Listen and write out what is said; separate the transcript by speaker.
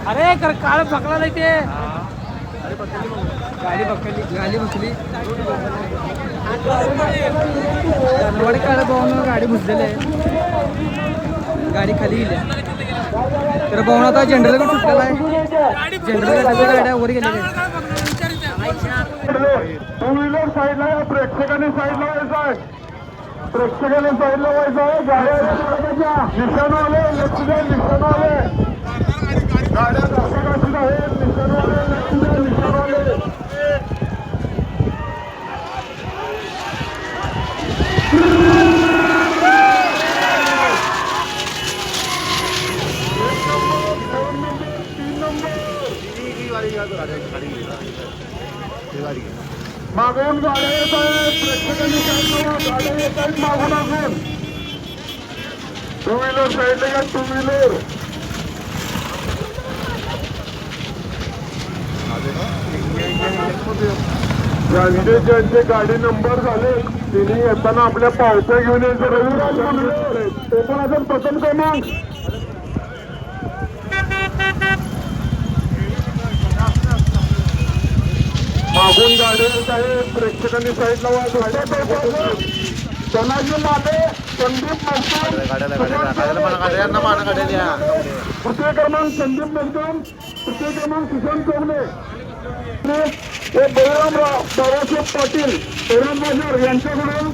Speaker 1: अरे कर काळ पकडला नाही ते गाडी बसली वडी काळ पाहून गाडी घुसलेली आहे गाडी खाली गेली तर पाहून आता जनरल सुटलेला आहे जनरल गाड्या वर गेलेल्या आहेत
Speaker 2: टू व्हीलर साईडला प्रेक्षकांनी साईडला व्हायचं आहे प्रेक्षकांनी साईडला व्हायचं आहे गाड्या निशाणवाले लक्ष द्या निशाणवाले गाड्या दर्शकाशी आहेत निशाणवाले लक्ष द्या निशाणवाले मागून गाड्या येत आहेत प्रेक्षकांनी गाड्या येत आहेत मागून अजून टू व्हीलर साईडला का टू व्हीलर ज्यांचे गाडी नंबर झाले तिने येताना आपल्या पावत्या घेऊन यायचे रवी ते पण अजून प्रथम क्रमांक मागून गाड्या येत आहे प्रेक्षकांनी साईडला धनाजी माने संदीप तृतीय क्रमांक संदीप मगदूम तृतीय क्रमांक सुशांत चौगले बळीरामराव बाबासाहेब पाटील यांच्याकडून